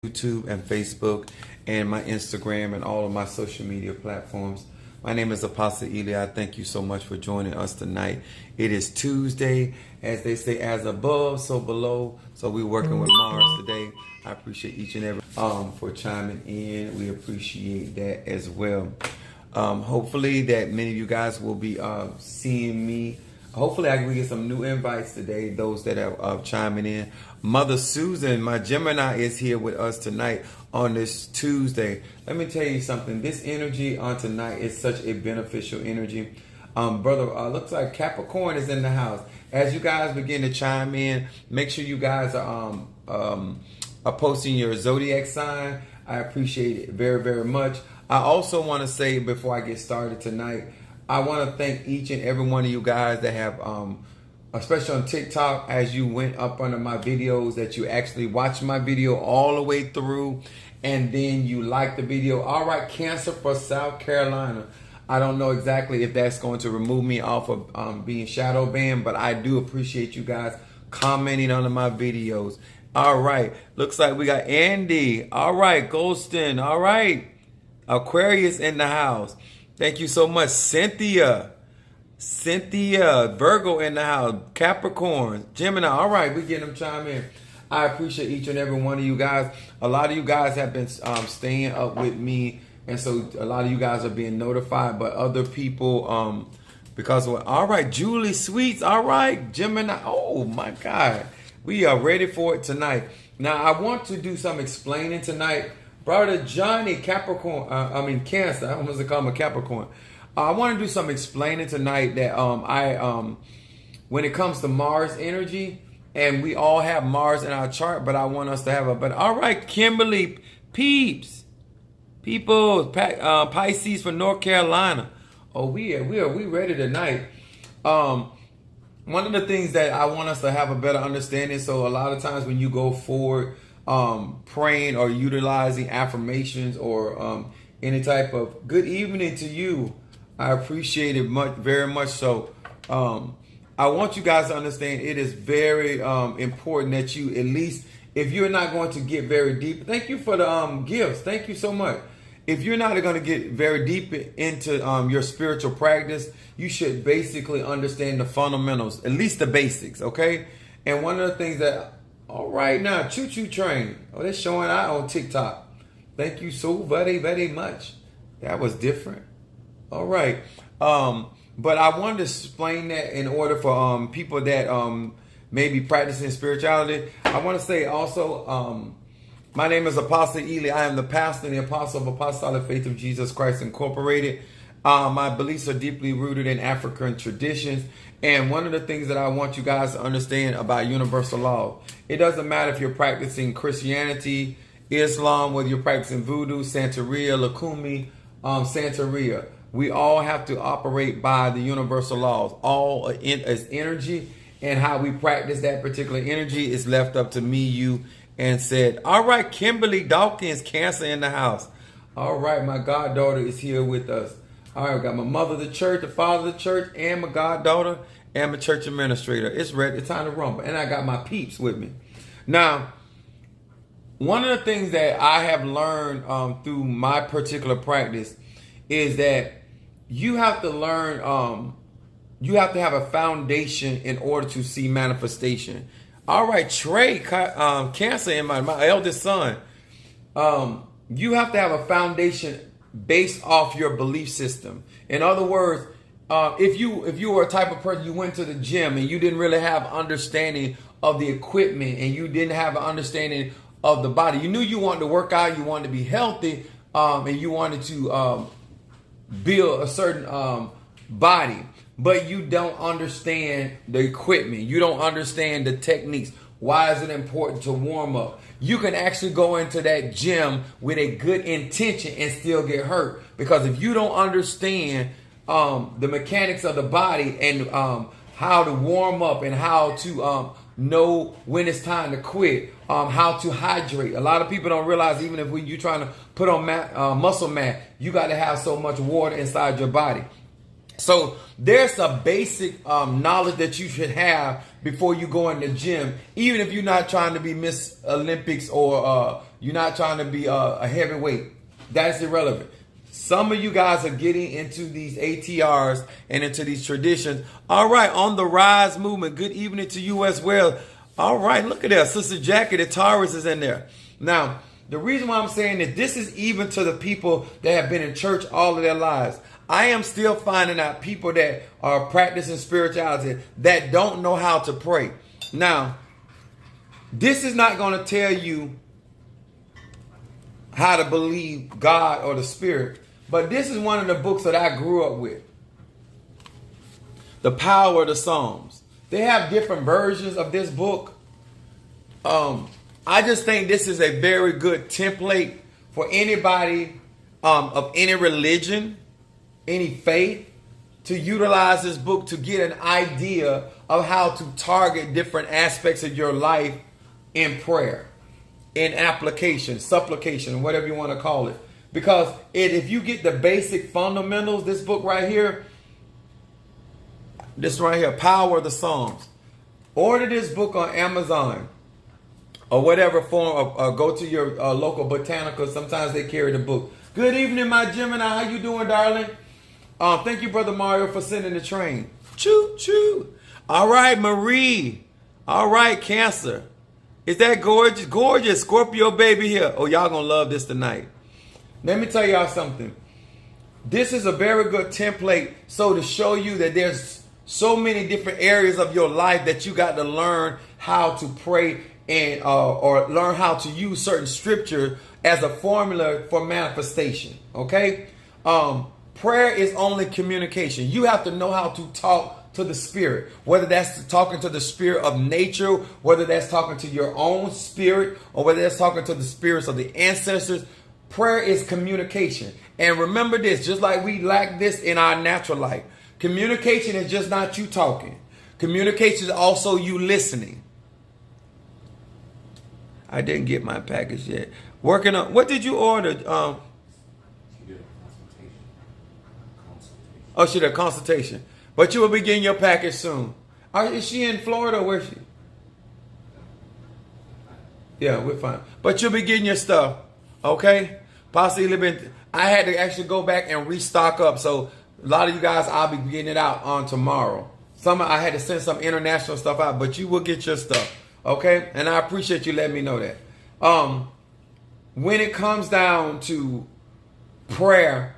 YouTube and Facebook and my Instagram and all of my social media platforms. My name is Apostle Eli. Thank you so much for joining us tonight. It is Tuesday, as they say, as above, so below. So we're working with Mars today. I appreciate each and every for chiming in. We appreciate that as well. Hopefully that many of you guys will be seeing me. Hopefully I can get some new invites today, those that are chiming in. Mother Susan, my Gemini, is here with us tonight on this Tuesday. Let me tell you something. This energy on tonight is such a beneficial energy. Brother, looks like Capricorn is in the house. As you guys begin to chime in, make sure you guys are posting your zodiac sign. I appreciate it very, very much. I also want to say before I get started tonight, I want to thank each and every one of you guys that have, especially on TikTok, as you went up under my videos, that you actually watched my video all the way through, and then you liked the video. All right, Cancer for South Carolina. I don't know exactly if that's going to remove me off of being shadow banned, but I do appreciate you guys commenting under my videos. All right, looks like we got Andy. All right, Goldston. All right, Aquarius in the house. Thank you so much. Cynthia, Virgo in the house, Capricorn, Gemini. All right, we getting them chime in. I appreciate each and every one of you guys. A lot of you guys have been staying up with me, and so a lot of you guys are being notified, but other people, because of, all right, Julie Sweets. All right, Gemini. Oh my God, we are ready for it tonight. Now I want to do some explaining tonight. Brother Johnny, Capricorn, Cancer. I almost call him a Capricorn. I want to do some explaining tonight that when it comes to Mars energy, and we all have Mars in our chart, but I want us to have a better. All right, Kimberly, people, Pisces from North Carolina. Oh, we ready tonight. One of the things that I want us to have a better understanding. So a lot of times when you go forward, praying or utilizing affirmations or any type of good evening to you, I appreciate it very much so. I want you guys to understand it is very important that you, at least if you're not going to get very deep, thank you for the gifts, thank you so much. If you're not going to get very deep into your spiritual practice, you should basically understand the fundamentals, at least the basics, okay? And one of the things that, all right, now, Choo Choo Train. Oh, they're showing out on TikTok. Thank you so very, very much. That was different. All right. But I wanted to explain that in order for people that may be practicing spirituality. I want to say also, my name is Apostle Eli. I am the pastor and the apostle of Apostolic Faith of Jesus Christ Incorporated. My beliefs are deeply rooted in African traditions. And one of the things that I want you guys to understand about universal law, it doesn't matter if you're practicing Christianity, Islam, whether you're practicing voodoo, Santeria, Lakumi, Santeria. We all have to operate by the universal laws. All as energy, and how we practice that particular energy is left up to me, you, and said. All right, Kimberly Dawkins, Cancer in the house. All right, my goddaughter is here with us. All right, I got my mother of the church, the father of the church, and my goddaughter, and my church administrator. It's ready. It's time to rumble. And I got my peeps with me. Now, one of the things that I have learned through my particular practice is that you have to learn, you have to have a foundation in order to see manifestation. All right, Trey, Cancer in my eldest son. You have to have a foundation based off your belief system. In other words, if you were a type of person, you went to the gym and you didn't really have understanding of the equipment and you didn't have an understanding of the body. You knew you wanted to work out, you wanted to be healthy, and you wanted to build a certain body, but you don't understand the equipment. You don't understand the techniques. Why is it important to warm up? You can actually go into that gym with a good intention and still get hurt. Because if you don't understand the mechanics of the body and how to warm up and how to know when it's time to quit, how to hydrate. A lot of people don't realize even if you're trying to put on muscle mass, you got to have so much water inside your body. So there's a basic knowledge that you should have before you go in the gym, even if you're not trying to be Miss Olympics or you're not trying to be a heavyweight. That's irrelevant. Some of you guys are getting into these ATRs and into these traditions. All right, on the Rise movement. Good evening to you as well. All right, look at that. Sister Jackie, the Taurus is in there. Now, the reason why I'm saying that this is even to the people that have been in church all of their lives. I am still finding out people that are practicing spirituality that don't know how to pray. Now, this is not going to tell you how to believe God or the Spirit, but this is one of the books that I grew up with. The Power of the Psalms. They have different versions of this book. I just think this is a very good template for anybody of any religion, any faith, to utilize this book to get an idea of how to target different aspects of your life in prayer, in application, supplication, whatever you want to call it. Because if you get the basic fundamentals, this book right here, Power of the Psalms. Order this book on Amazon or whatever form, or go to your local botanical. Sometimes they carry the book. Good evening, my Gemini. How you doing, darling? Thank you, Brother Mario, for sending the train. Choo, choo. All right, Marie. All right, Cancer. Is that gorgeous? Gorgeous Scorpio baby here. Oh, y'all gonna love this tonight. Let me tell y'all something. This is a very good template so to show you that there's so many different areas of your life that you got to learn how to pray and or learn how to use certain scripture as a formula for manifestation. Okay? Prayer is only communication. You have to know how to talk to the Spirit, whether that's talking to the spirit of nature, whether that's talking to your own spirit, or whether that's talking to the spirits of the ancestors. Prayer is communication. And remember this, just like we lack this in our natural life, communication is just not you talking. Communication is also you listening. I didn't get my package yet. Working on, what did you order? Oh, she did a consultation. But you will be getting your package soon. Is she in Florida or where is she? Yeah, we're fine. But you'll be getting your stuff. Okay? Possibly I had to actually go back and restock up. So a lot of you guys, I'll be getting it out on tomorrow. I had to send some international stuff out, but you will get your stuff. Okay? And I appreciate you letting me know that. When it comes down to prayer,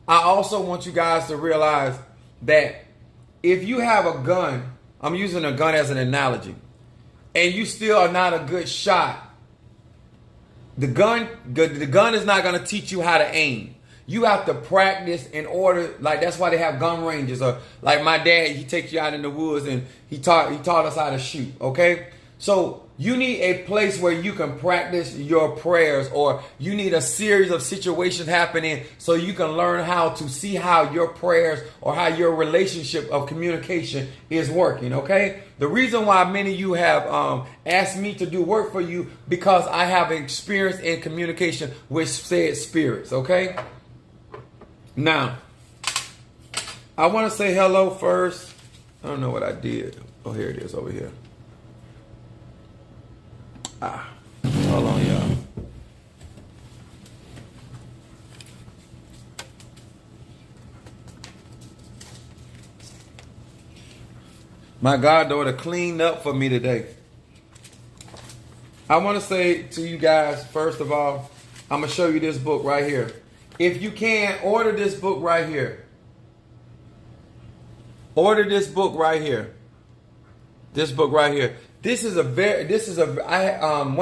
I also want you guys to realize that if you have a gun, I'm using a gun as an analogy, and you still are not a good shot, the gun is not going to teach you how to aim. You have to practice in order, like that's why they have gun ranges. Or like my dad, he takes you out in the woods and he taught us how to shoot. Okay, so you need a place where you can practice your prayers, or you need a series of situations happening so you can learn how to see how your prayers or how your relationship of communication is working. Okay, the reason why many of you have asked me to do work for you, because I have experience in communication with said spirits. Okay, now I want to say hello first. I don't know what I did. Oh, here it is over here. Hold on, y'all. My goddaughter cleaned up for me today. I want to say to you guys, first of all, I'm going to show you this book right here. If you can, order this book right here. Order this book right here. This book right here. One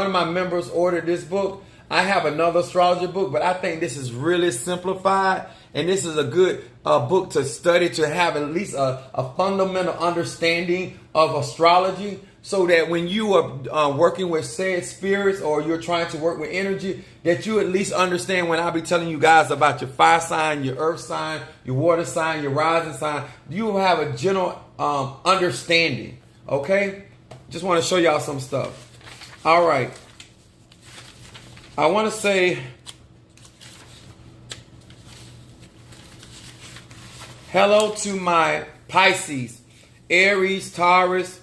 of my members ordered this book. I have another astrology book, but I think this is really simplified, and this is a good book to study, to have at least a fundamental understanding of astrology, so that when you are working with said spirits, or you're trying to work with energy, that you at least understand when I be telling you guys about your fire sign, your earth sign, your water sign, your rising sign, you will have a general understanding. Okay? Just want to show y'all some stuff. All right. I want to say Hello to my Pisces, Aries, Taurus,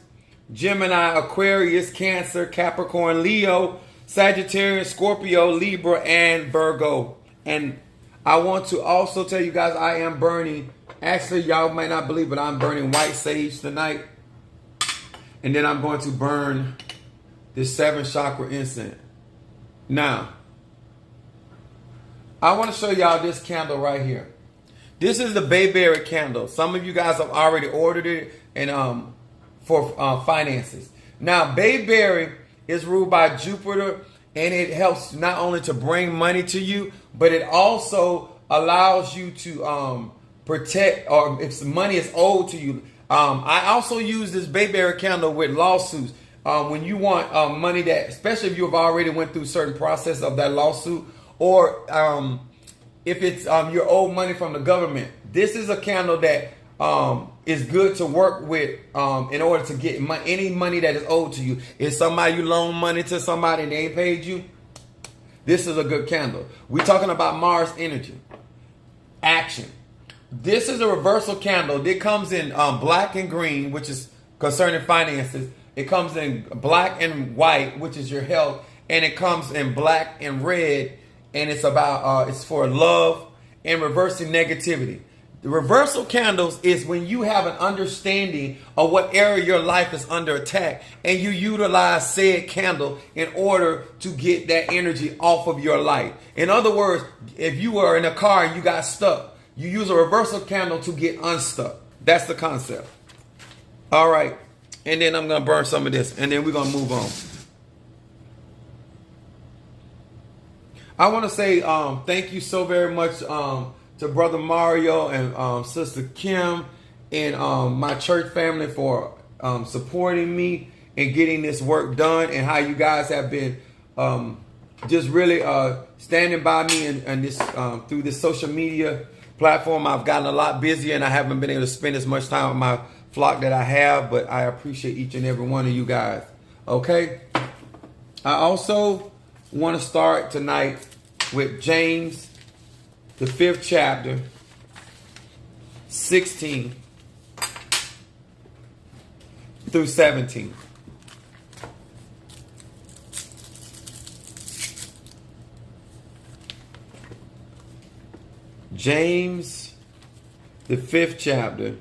Gemini, Aquarius, Cancer, Capricorn, Leo, Sagittarius, Scorpio, Libra, and Virgo. And I want to also tell you guys I am burning, actually y'all might not believe it, I'm burning white sage tonight. And then I'm going to burn this 7 chakra incense. Now, I want to show y'all this candle right here. This is the bayberry candle. Some of you guys have already ordered it and for finances. Now, bayberry is ruled by Jupiter, and it helps not only to bring money to you, but it also allows you to protect, or if money is owed to you. I also use this bayberry candle with lawsuits. When you want money that, especially if you've already went through certain process of that lawsuit, or if it's your old money from the government, this is a candle that is good to work with in order to get any money that is owed to you. If somebody you loan money to somebody and they ain't paid you, this is a good candle. We're talking about Mars energy. Action. This is a reversal candle. It comes in black and green, which is concerning finances. It comes in black and white, which is your health. And it comes in black and red. And it's about, it's for love and reversing negativity. The reversal candles is when you have an understanding of what area your life is under attack, and you utilize said candle in order to get that energy off of your life. In other words, if you were in a car and you got stuck, you use a reversal candle to get unstuck. That's the concept. All right. And then I'm going to burn some of this, and then we're going to move on. I want to say thank you so very much to Brother Mario and Sister Kim and my church family for supporting me and getting this work done, and how you guys have been just really standing by me and this through this social media platform. I've gotten a lot busier and I haven't been able to spend as much time with my flock that I have, but I appreciate each and every one of you guys. Okay? I also want to start tonight with James, the 5th chapter, 16 through 17. James, the 5th chapter,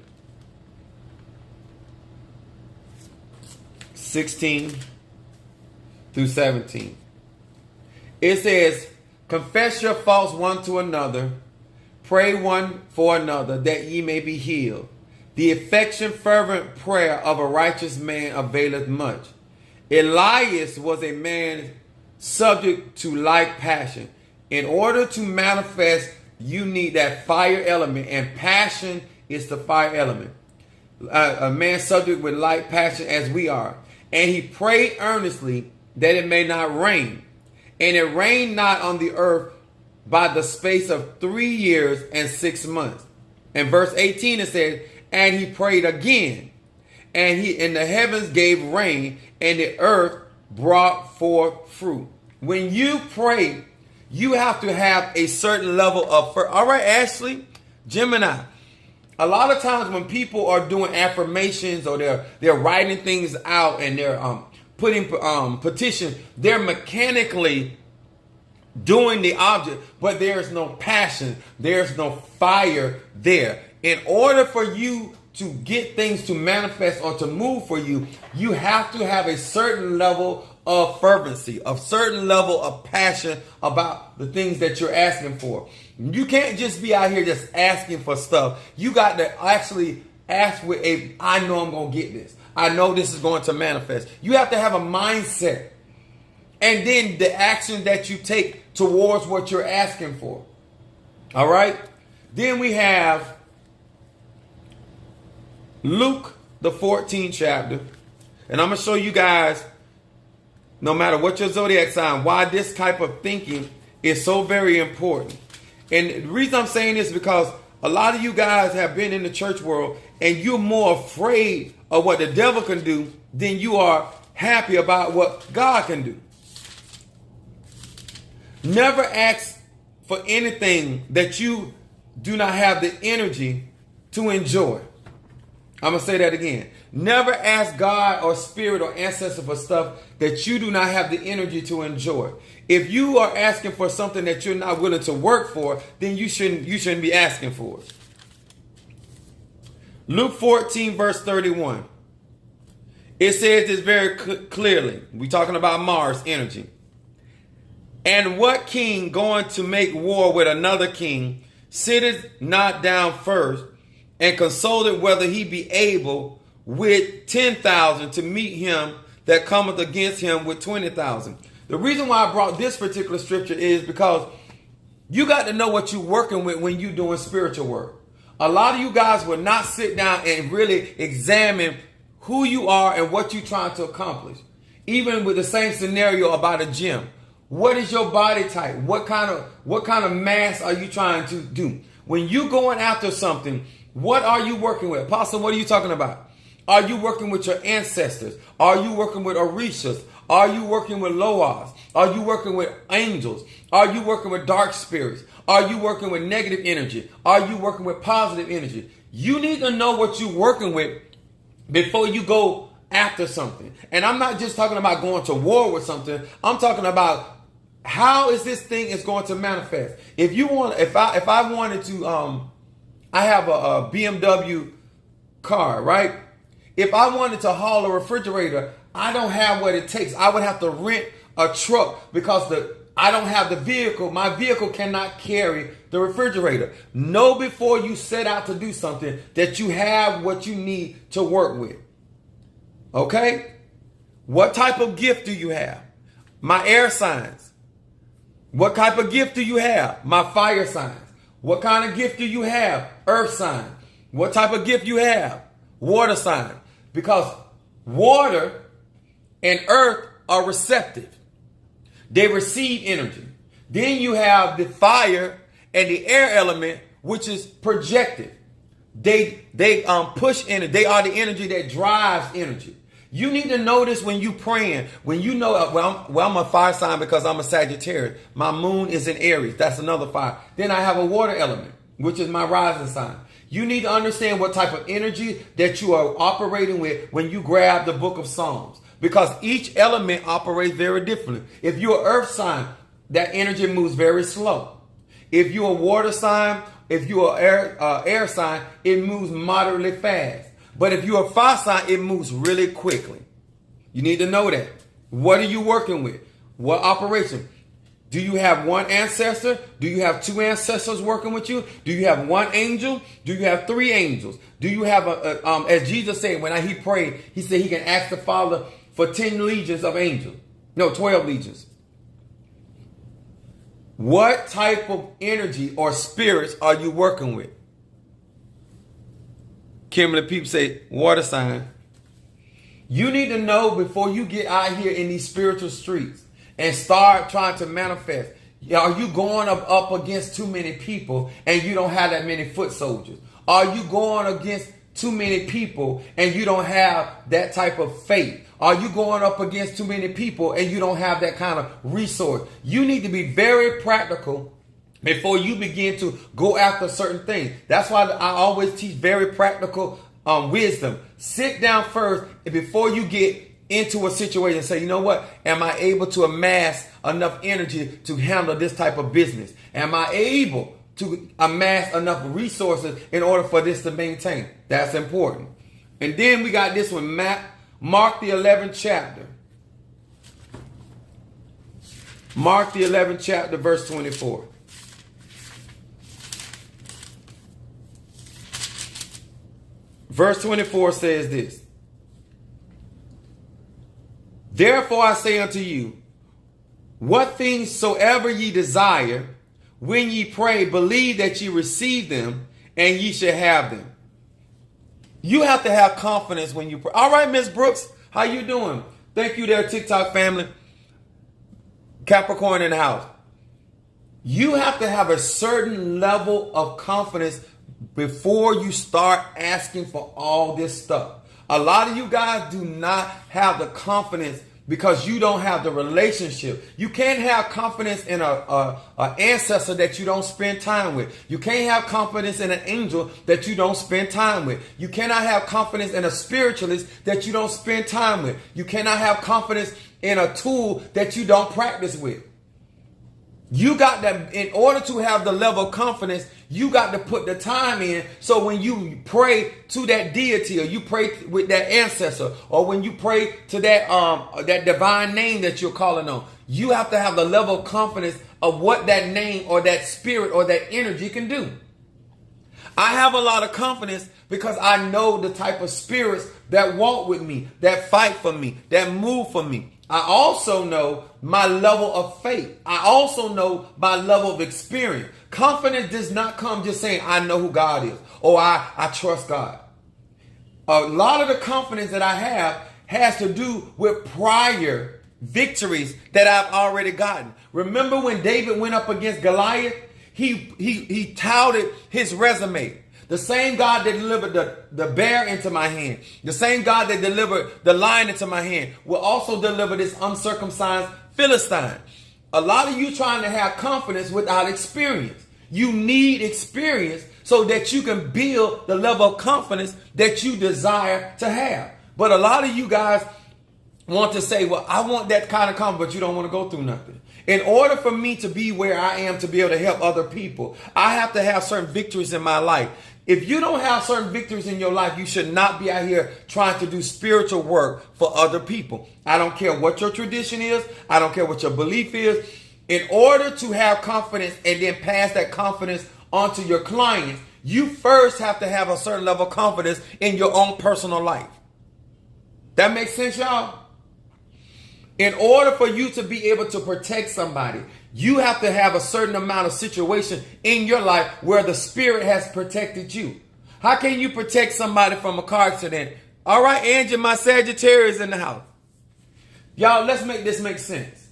16 through 17. It says, confess your faults one to another, pray one for another, that ye may be healed. The affection fervent prayer of a righteous man availeth much. Elias was a man subject to like passion. In order to manifest, you need that fire element, and passion is the fire element. A man subject with like passion as we are. And he prayed earnestly that it may not rain. And it rained not on the earth by the space of 3 years and 6 months. In verse 18 it says, and he prayed again, and the heavens gave rain, and the earth brought forth fruit. When you pray, you have to have a certain level of all right, Ashley, Gemini. A lot of times when people are doing affirmations, or they're writing things out, and they're putting petition, they're mechanically doing the object, but there's no passion, there's no fire there. In order for you to get things to manifest or to move for you, you have to have a certain level of fervency, a certain level of passion about the things that you're asking for. You can't just be out here just asking for stuff. You got to actually ask with I know I'm going to get this. I know this is going to manifest. You have to have a mindset. And then the action that you take towards what you're asking for. All right? Then we have Luke, the 14th chapter. And I'm going to show you guys, no matter what your zodiac sign, why this type of thinking is so very important. And the reason I'm saying this is because a lot of you guys have been in the church world, and you're more afraid of what the devil can do than you are happy about what God can do. Never ask for anything that you do not have the energy to enjoy. I'm going to say that again. Never ask God or spirit or ancestor for stuff that you do not have the energy to enjoy. If you are asking for something that you're not willing to work for, then you shouldn't be asking for it. Luke 14 verse 31. It says this very clearly. We're talking about Mars energy. And what king going to make war with another king sitteth not down first and consulted whether he be able with 10,000 to meet him that cometh against him with 20,000. The reason why I brought this particular scripture is because you got to know what you're working with when you're doing spiritual work. A lot of you guys will not sit down and really examine who you are and what you're trying to accomplish. Even with the same scenario about a gym. What is your body type? What kind of mass are you trying to do? When you're going after something, what are you working with? Apostle, what are you talking about? Are you working with your ancestors? Are you working with Orishas? Are you working with Loas? Are you working with angels? Are you working with dark spirits? Are you working with negative energy? Are you working with positive energy? You need to know what you're working with before you go after something. And I'm not just talking about going to war with something. I'm talking about how is this thing is going to manifest. If I wanted to, I have a BMW car, right? If I wanted to haul a refrigerator, I don't have what it takes. I would have to rent a truck because I don't have the vehicle. My vehicle cannot carry the refrigerator. Know before you set out to do something that you have what you need to work with. Okay? What type of gift do you have? My air signs. What type of gift do you have? My fire signs. What kind of gift do you have? Earth sign. What type of gift you have? Water sign. Because water and earth are receptive. They receive energy. Then you have the fire and the air element, which is projected. They push energy. They are the energy that drives energy. You need to notice when you praying, when you know, I'm a fire sign because I'm a Sagittarius. My moon is in Aries. That's another fire. Then I have a water element, which is my rising sign. You need to understand what type of energy that you are operating with when you grab the book of Psalms. Because each element operates very differently. If you're an earth sign, that energy moves very slow. If you're a water sign, if you're an air sign, it moves moderately fast. But if you're a fire sign, it moves really quickly. You need to know that. What are you working with? What operation? Do you have one ancestor? Do you have two ancestors working with you? Do you have one angel? Do you have three angels? Do you have as Jesus said, when he prayed, he said he can ask the Father for 10 legions of angels. No, 12 legions. What type of energy or spirits are you working with? Kimberly people say water sign. You need to know before you get out here in these spiritual streets and start trying to manifest. Are you going up against too many people and you don't have that many foot soldiers? Are you going against too many people and you don't have that type of faith? Are you going up against too many people and you don't have that kind of resource? You need to be very practical before you begin to go after certain things. That's why I always teach very practical wisdom. Sit down first and before you get into a situation, say, you know what? Am I able to amass enough energy to handle this type of business? Am I able to amass enough resources in order for this to maintain? That's important. And then we got this one, Mark the 11th chapter. Mark the 11th chapter, verse 24. Verse 24 says this. Therefore I say unto you, what things soever ye desire, when ye pray, believe that ye receive them, and ye shall have them. You have to have confidence when you pray. All right, Miss Brooks, how you doing? Thank you there, TikTok family. Capricorn in the house. You have to have a certain level of confidence before you start asking for all this stuff. A lot of you guys do not have the confidence because you don't have the relationship. You can't have confidence in a ancestor that you don't spend time with. You can't have confidence in an angel that you don't spend time with. You cannot have confidence in a spiritualist that you don't spend time with. You cannot have confidence in a tool that you don't practice with. You got that. In order to have the level of confidence, you got to put the time in. So when you pray to that deity, or you pray with that ancestor, or when you pray to that divine name that you're calling on, you have to have the level of confidence of what that name or that spirit or that energy can do. I have a lot of confidence because I know the type of spirits that walk with me, that fight for me, that move for me. I also know my level of faith. I also know my level of experience. Confidence does not come just saying, I know who God is, or I trust God. A lot of the confidence that I have has to do with prior victories that I've already gotten. Remember when David went up against Goliath? He touted his resume. The same God that delivered the bear into my hand, the same God that delivered the lion into my hand, will also deliver this uncircumcised Philistine. A lot of you trying to have confidence without experience. You need experience so that you can build the level of confidence that you desire to have. But a lot of you guys want to say, well, I want that kind of confidence, but you don't want to go through nothing. In order for me to be where I am to be able to help other people, I have to have certain victories in my life. If you don't have certain victories in your life, you should not be out here trying to do spiritual work for other people. I don't care what your tradition is. I don't care what your belief is. In order to have confidence and then pass that confidence on to your clients, you first have to have a certain level of confidence in your own personal life. That makes sense, y'all? In order for you to be able to protect somebody, you have to have a certain amount of situation in your life where the spirit has protected you. How can you protect somebody from a car accident? All right, Angie, my Sagittarius in the house. Y'all, let's make this make sense.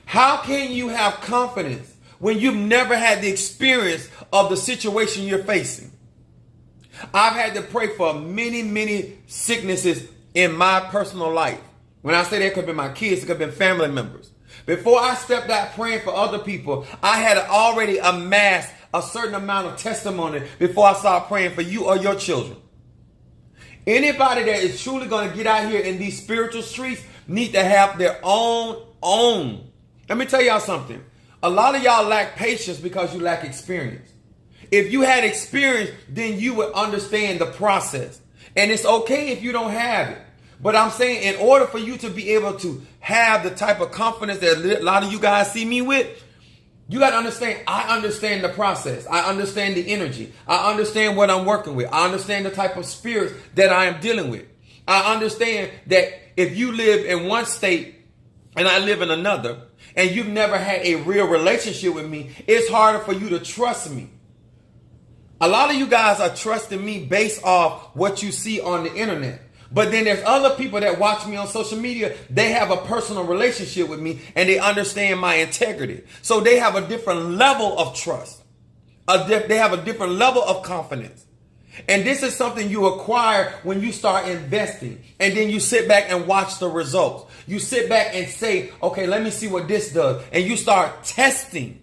How can you have confidence when you've never had the experience of the situation you're facing? I've had to pray for many, many sicknesses in my personal life. When I say that, it could have been my kids, it could have been family members. Before I stepped out praying for other people, I had already amassed a certain amount of testimony before I started praying for you or your children. Anybody that is truly going to get out here in these spiritual streets need to have their own. Let me tell y'all something. A lot of y'all lack patience because you lack experience. If you had experience, then you would understand the process. And it's okay if you don't have it. But I'm saying in order for you to be able to have the type of confidence that a lot of you guys see me with, you got to understand, I understand the process. I understand the energy. I understand what I'm working with. I understand the type of spirits that I am dealing with. I understand that if you live in one state and I live in another, and you've never had a real relationship with me, it's harder for you to trust me. A lot of you guys are trusting me based off what you see on the internet. But then there's other people that watch me on social media. They have a personal relationship with me and they understand my integrity. So they have a different level of trust. They have a different level of confidence. And this is something you acquire when you start investing. And then you sit back and watch the results. You sit back and say, okay, let me see what this does. And you start testing.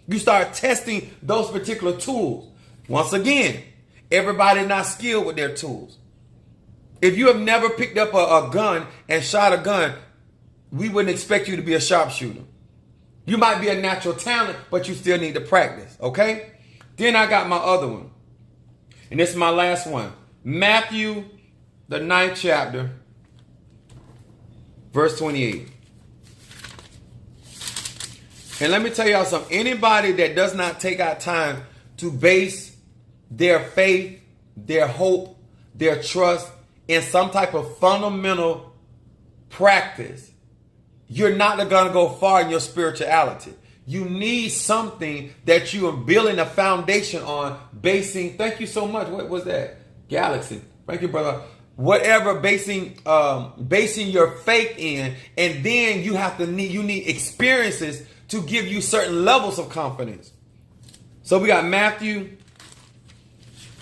You start testing those particular tools. Once again, everybody's not skilled with their tools. If you have never picked up a gun and shot a gun, we wouldn't expect you to be a sharpshooter. You might be a natural talent, but you still need to practice, okay? Then I got my other one. And this is my last one. Matthew, the 9th chapter, verse 28. And let me tell y'all something. Anybody that does not take out time to base their faith, their hope, their trust in some type of fundamental practice, you're not going to go far in your spirituality. You need something that you are building a foundation on, basing. Thank you so much. What was that? Galaxy. Thank you, brother. Whatever, basing your faith in, and then you need experiences to give you certain levels of confidence. So we got Matthew,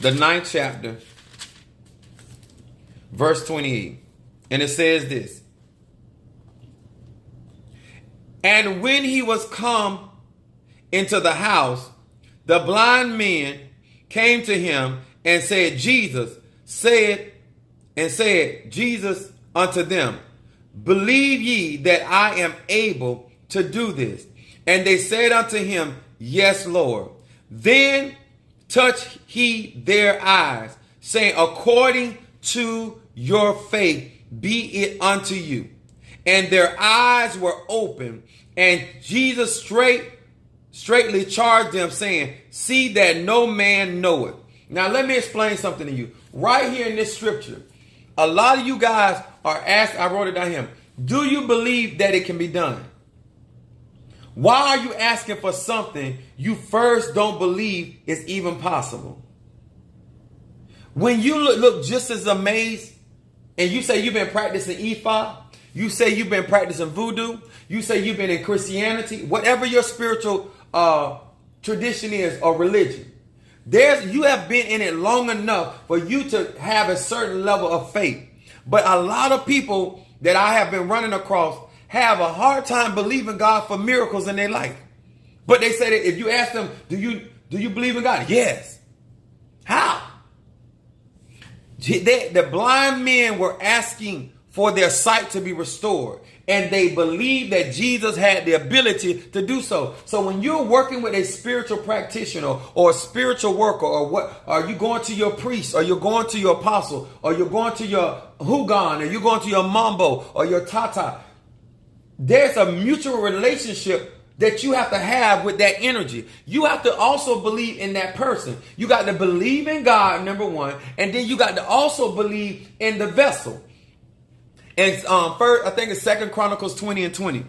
the 9th chapter, verse 28. And it says this. And when he was come into the house, the blind men came to him and said, Jesus unto them, believe ye that I am able to do this? And they said unto him, yes, Lord. Then touched he their eyes, saying, according to your faith be it unto you. And their eyes were open, and Jesus straightly charged them, saying, see that no man knoweth. Now let me explain something to you. Right here in this scripture, a lot of you guys are asked, I wrote it down here, do you believe that it can be done? Why are you asking for something you first don't believe is even possible? When you look just as amazed, and you say you've been practicing Ifa, you say you've been practicing voodoo, you say you've been in Christianity, whatever your spiritual tradition is or religion, you have been in it long enough for you to have a certain level of faith. But a lot of people that I have been running across have a hard time believing God for miracles in their life. But they say that if you ask them, do you believe in God? Yes. How? The blind men were asking for their sight to be restored, and they believed that Jesus had the ability to do so. So when you're working with a spiritual practitioner or a spiritual worker, or what, are you going to your priest, or you're going to your apostle, or you're going to your Hugan, or you're going to your Mambo or your Tata, there's a mutual relationship that you have to have with that energy. You have to also believe in that person. You got to believe in God, number one, and then you got to also believe in the vessel. And first, I think it's 2 Chronicles 20 and 20.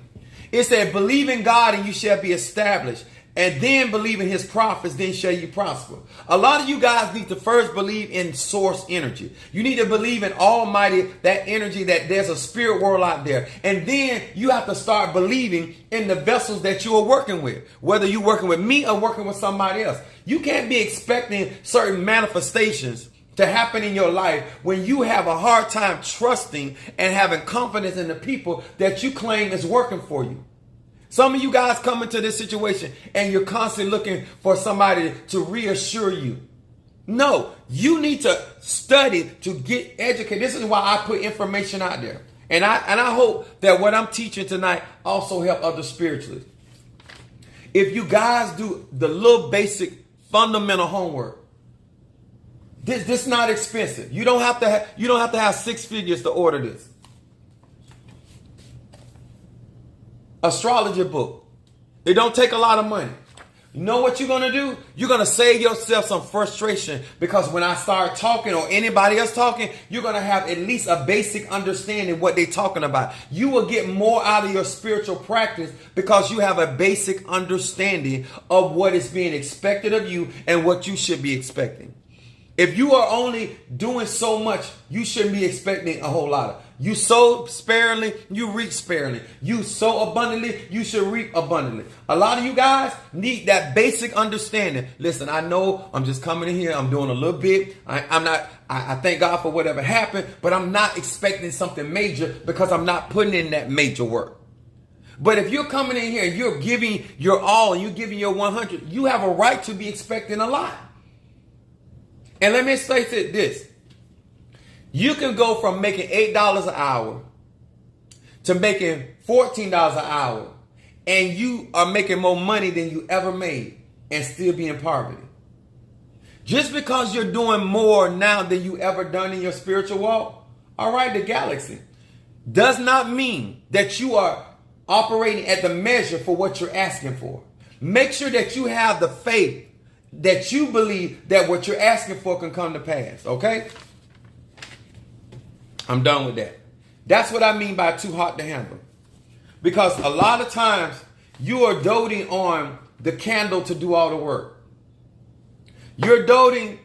It said, believe in God and you shall be established. And then believe in his prophets, then shall you prosper. A lot of you guys need to first believe in source energy. You need to believe in Almighty, that energy, that there's a spirit world out there. And then you have to start believing in the vessels that you are working with. Whether you're working with me or working with somebody else. You can't be expecting certain manifestations to happen in your life when you have a hard time trusting and having confidence in the people that you claim is working for you. Some of you guys come into this situation and you're constantly looking for somebody to reassure you. No, you need to study to get educated. This is why I put information out there. And I hope that what I'm teaching tonight also help others spiritually. If you guys do the little basic fundamental homework, this is not expensive. You don't have to have 6 figures to order this. Astrology book. It don't take a lot of money. You know what you're going to do? You're going to save yourself some frustration, because when I start talking or anybody else talking, you're going to have at least a basic understanding what they're talking about. You will get more out of your spiritual practice because you have a basic understanding of what is being expected of you and what you should be expecting. If you are only doing so much, you shouldn't be expecting a whole lot of. You sow sparingly, you reap sparingly. You sow abundantly, you should reap abundantly. A lot of you guys need that basic understanding. Listen, I know I'm just coming in here. I'm doing a little bit. I thank God for whatever happened, but I'm not expecting something major because I'm not putting in that major work. But if you're coming in here and you're giving your all and you're giving your 100, you have a right to be expecting a lot. And let me say this. You can go from making $8 an hour to making $14 an hour, and you are making more money than you ever made and still be in poverty. Just because you're doing more now than you ever done in your spiritual walk, all right, the galaxy, does not mean that you are operating at the measure for what you're asking for. Make sure that you have the faith that you believe that what you're asking for can come to pass, okay? I'm done with that. That's what I mean by too hot to handle. Because a lot of times you are doting on the candle to do all the work. You're doting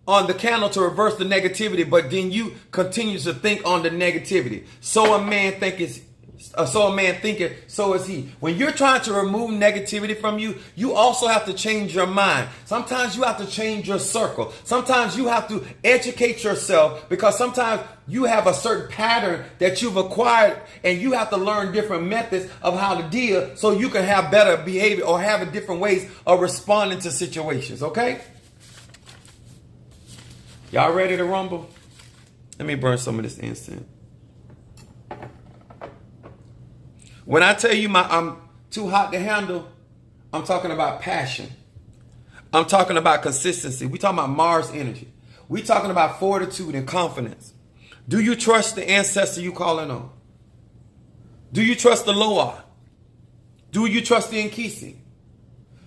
on the candle to reverse the negativity, but then you continue to think on the negativity. So a man thinketh So a man thinketh, so is he. When you're trying to remove negativity from you, you also have to change your mind. Sometimes you have to change your circle. Sometimes you have to educate yourself, because sometimes you have a certain pattern that you've acquired, and you have to learn different methods of how to deal so you can have better behavior or have different ways of responding to situations. Okay? Y'all ready to rumble? Let me burn some of this incense. When I tell you I'm too hot to handle, I'm talking about passion. I'm talking about consistency. We're talking about Mars energy. We're talking about fortitude and confidence. Do you trust the ancestor you calling on? Do you trust the Loa? Do you trust the Nkisi?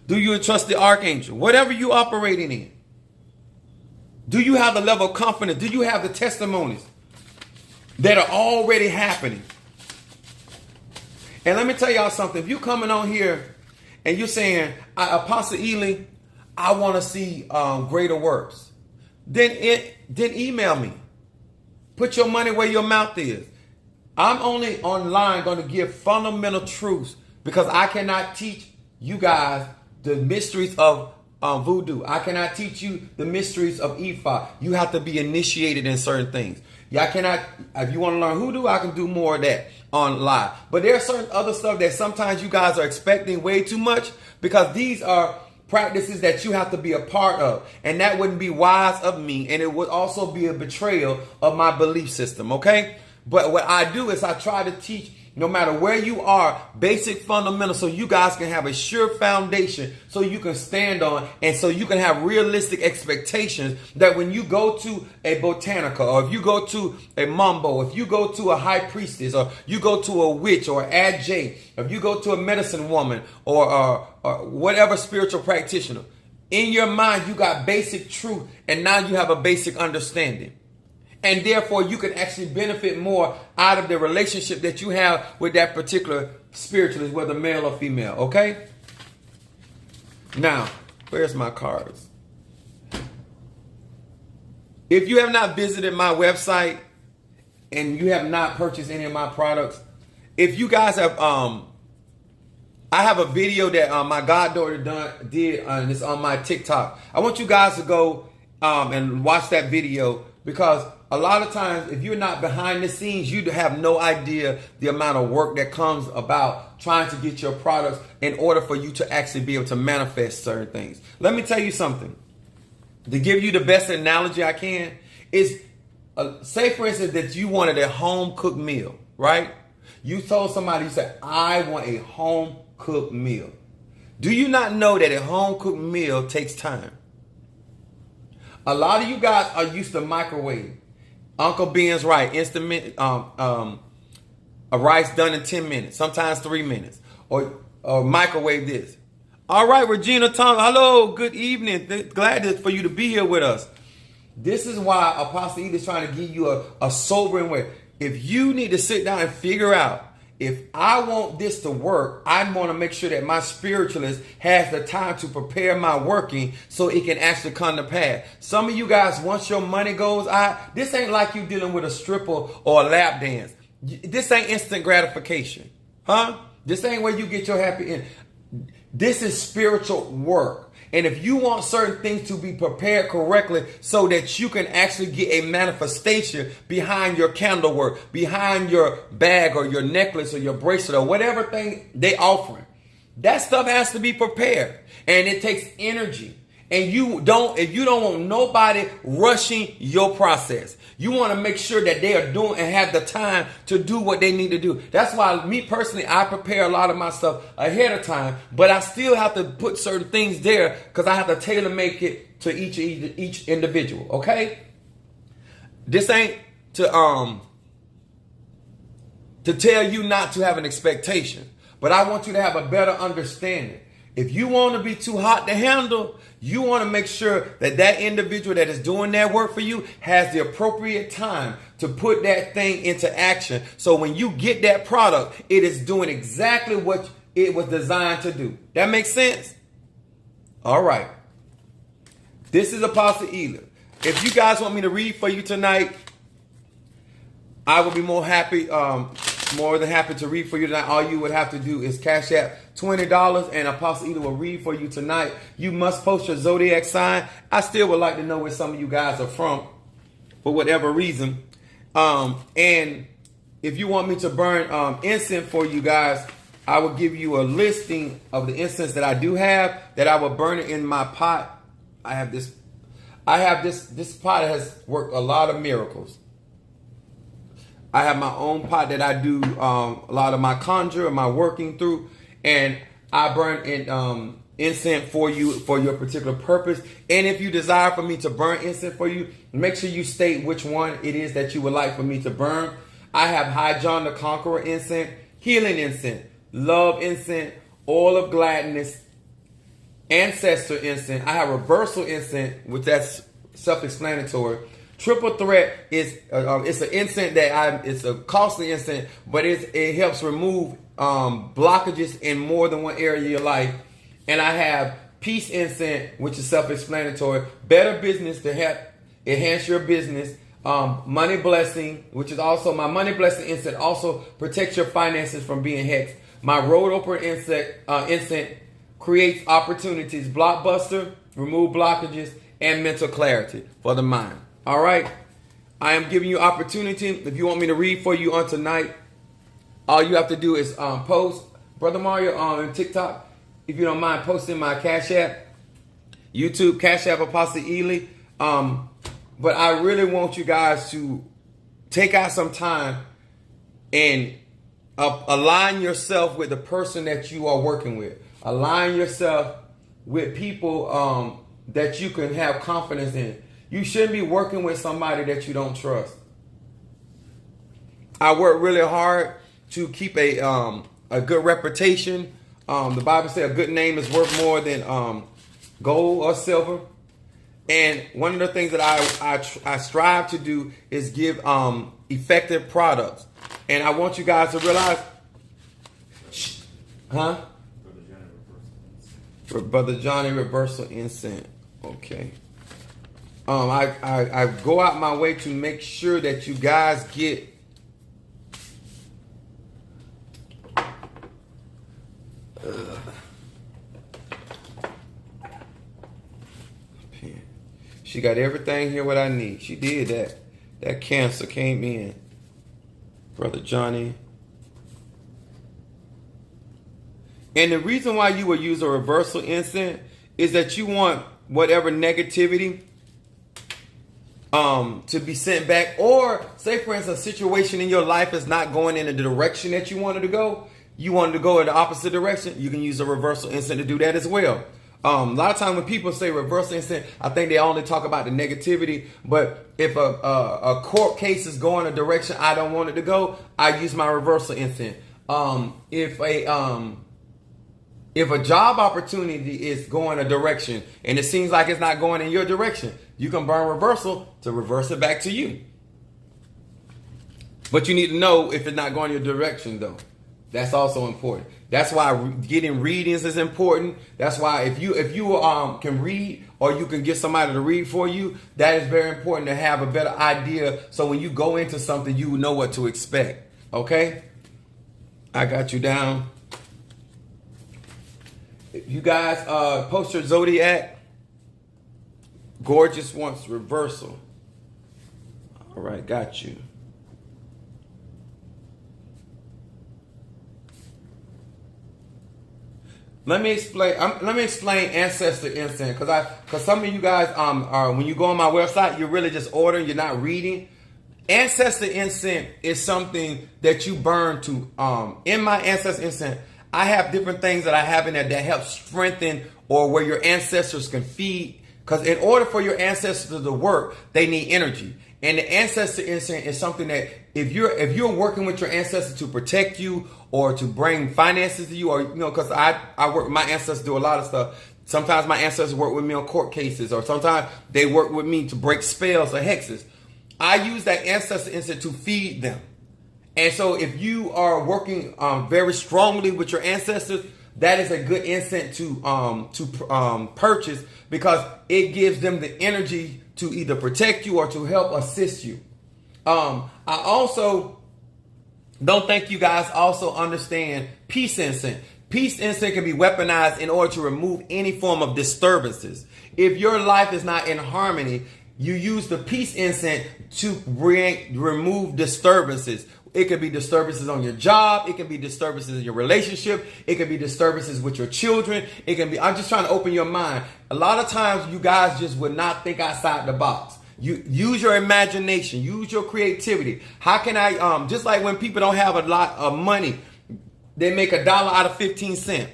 Do you trust the Archangel? Whatever you operating in. Do you have the level of confidence? Do you have the testimonies that are already happening? And let me tell y'all something. If you're coming on here and you're saying, Apostle Ely, I want to see greater works, then email me. Put your money where your mouth is. I'm only online going to give fundamental truths, because I cannot teach you guys the mysteries of voodoo. I cannot teach you the mysteries of Ifa. You have to be initiated in certain things. Y'all cannot, if you want to learn hoodoo, I can do more of that on live. But there are certain other stuff that sometimes you guys are expecting way too much, because these are practices that you have to be a part of. And that wouldn't be wise of me. And it would also be a betrayal of my belief system. Okay? But what I do is I try to teach, no matter where you are, basic fundamentals, so you guys can have a sure foundation so you can stand on, and so you can have realistic expectations that when you go to a botanica, or if you go to a mambo, if you go to a high priestess, or you go to a witch or adj, if you go to a medicine woman or whatever spiritual practitioner, in your mind you got basic truth, and now you have a basic understanding. And therefore, you can actually benefit more out of the relationship that you have with that particular spiritualist, whether male or female. Okay? Now, where's my cards? If you have not visited my website and you have not purchased any of my products, if you guys have, I have a video that my goddaughter did, and it's on my TikTok. I want you guys to go and watch that video, because a lot of times, if you're not behind the scenes, you have no idea the amount of work that comes about trying to get your products in order for you to actually be able to manifest certain things. Let me tell you something. To give you the best analogy I can, is say, for instance, that you wanted a home-cooked meal, right? You told somebody, you said, I want a home-cooked meal. Do you not know that a home-cooked meal takes time? A lot of you guys are used to microwave. Uncle Ben's right. Instant a rice done in 10 minutes, sometimes 3 minutes. Or microwave this. All right, Regina Thomas. Hello, good evening. Glad for you to be here with us. This is why Apostle Ely is trying to give you a sobering way. If you need to sit down and figure out, if I want this to work, I want to make sure that my spiritualist has the time to prepare my working so it can actually come to pass. Some of you guys, once your money goes out, this ain't like you dealing with a stripper or a lap dance. This ain't instant gratification. Huh? This ain't where you get your happy end. This is spiritual work. And if you want certain things to be prepared correctly so that you can actually get a manifestation behind your candle work, behind your bag or your necklace or your bracelet or whatever thing they offering, that stuff has to be prepared. And it takes energy. And if you don't want nobody rushing your process, you want to make sure that they are doing and have the time to do what they need to do. That's why me personally, I prepare a lot of my stuff ahead of time, but I still have to put certain things there because I have to tailor make it to each individual. Okay? This ain't to tell you not to have an expectation, but I want you to have a better understanding. If you want to be too hot to handle, you want to make sure that that individual that is doing that work for you has the appropriate time to put that thing into action. So when you get that product, it is doing exactly what it was designed to do. That makes sense? All right. This is Apostle Ely. If you guys want me to read for you tonight, I will be more happy more than happy to read for you tonight. All you would have to do is cash app $20 and Apostle Ely will read for you tonight. You must post your zodiac sign. I still would like to know where some of you guys are from for whatever reason. And if you want me to burn incense for you guys, I will give you a listing of the incense that I do have that I will burn it in my pot. I have this pot has worked a lot of miracles. I have my own pot that I do a lot of my conjure and my working through, and I burn incense for you for your particular purpose. And if you desire for me to burn incense for you, make sure you state which one it is that you would like for me to burn. I have High John the Conqueror incense, healing incense, love incense, oil of gladness, ancestor incense. I have reversal incense, which that's self-explanatory. Triple threat is it's an incense that it's a costly incense, but it helps remove blockages in more than one area of your life. And I have peace incense, which is self-explanatory. Better business to help enhance your business. Money blessing, which is also my money blessing incense, also protects your finances from being hexed. My road opener incense creates opportunities, blockbuster, remove blockages, and mental clarity for the mind. All right. I am giving you opportunity. If you want me to read for you on tonight, all you have to do is post Brother Mario on TikTok. If you don't mind posting my Cash App, YouTube, Cash App Apostle Ely. But I really want you guys to take out some time and align yourself with the person that you are working with. Align yourself with people that you can have confidence in. You shouldn't be working with somebody that you don't trust. I work really hard to keep a good reputation. The Bible says a good name is worth more than gold or silver. And one of the things that I strive to do is give effective products. And I want you guys to realize, Brother Johnny Reversal Incense. Okay. I go out my way to make sure that you guys get She got everything here what I need. She did that. That cancer came in. Brother Johnny. And the reason why you would use a reversal incense is that you want whatever negativity to be sent back. Or say for instance, a situation in your life is not going in the direction that you wanted to go. You wanted to go in the opposite direction. You can use a reversal incense to do that as well. A lot of times when people say reversal incense, I think they only talk about the negativity. But if a court case is going a direction I don't want it to go, I use my reversal incense. If a job opportunity is going a direction and it seems like it's not going in your direction, you can burn reversal to reverse it back to you. But you need to know if it's not going your direction though. That's also important. That's why getting readings is important. That's why if you can read or you can get somebody to read for you, that is very important to have a better idea. So when you go into something, you know what to expect. Okay? I got you down. You guys post your zodiac. Gorgeous wants reversal. All right, got you. Let me explain ancestor incense because some of you guys are when you go on my website you're really just ordering, you're not reading. Ancestor incense is something that you burn to. In my ancestor incense, I have different things that I have in there that help strengthen or where your ancestors can feed. Because in order for your ancestors to work, they need energy. And the ancestor incense is something that if you're working with your ancestors to protect you or to bring finances to you, or because I work with my ancestors, do a lot of stuff. Sometimes my ancestors work with me on court cases, or sometimes they work with me to break spells or hexes. I use that ancestor incense to feed them. And so if you are working very strongly with your ancestors, that is a good incense to purchase because it gives them the energy to either protect you or to help assist you. I also Don't think you guys also understand peace incense. Peace incense can be weaponized in order to remove any form of disturbances. If your life is not in harmony, you use the peace incense to remove disturbances. It could be disturbances on your job. It can be disturbances in your relationship. It can be disturbances with your children. It can be, I'm just trying to open your mind. A lot of times you guys just would not think outside the box. You use your imagination, use your creativity. How can I, just like when people don't have a lot of money, they make $1 out of 15 cents.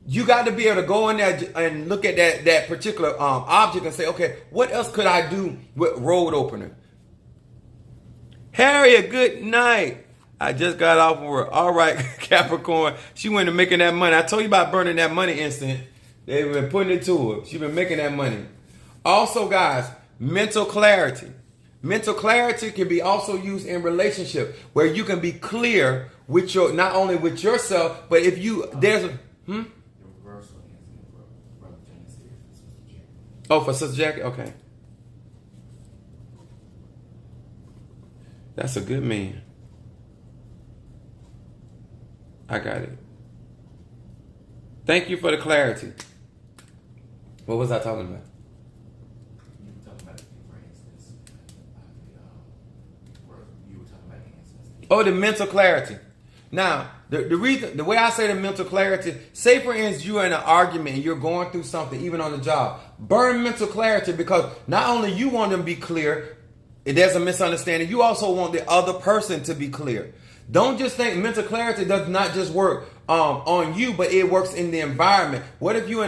You got to be able to go in there and look at that particular object and say, okay, what else could I do with road opener? Harriet, good night. I just got off work. All right, Capricorn. She went to making that money. I told you about burning that money instant. They've been putting it to her. She's been making that money. Also, guys, mental clarity. Mental clarity can be also used in relationship where you can be clear with your, not only with yourself, but if you, there's a, Oh, for Sister Jackie? Okay. That's a good man. I got it. Thank you for the clarity. What was I talking about? You were talking about, for instance, you were talking about ancestors. Oh, the mental clarity. Now, the reason, the way I say the mental clarity, say for instance you're in an argument and you're going through something, even on the job. Burn mental clarity because not only you want them to be clear, if there's a misunderstanding, you also want the other person to be clear. Don't just think mental clarity does not just work on you, but it works in the environment. What if you're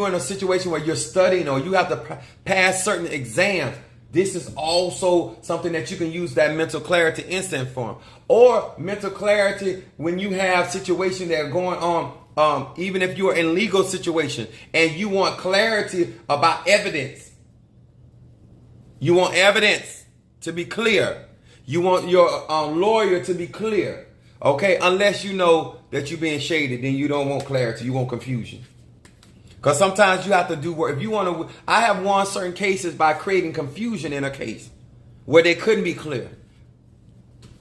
in a situation where you're studying or you have to pass certain exams? This is also something that you can use that mental clarity instant form. Or mental clarity when you have situations that are going on, even if you're in legal situation and you want clarity about evidence. You want evidence to be clear. You want your lawyer to be clear. Okay, unless you know that you're being shaded, then you don't want clarity. You want confusion. Because sometimes you have to do work. If you want to, I have won certain cases by creating confusion in a case where they couldn't be clear.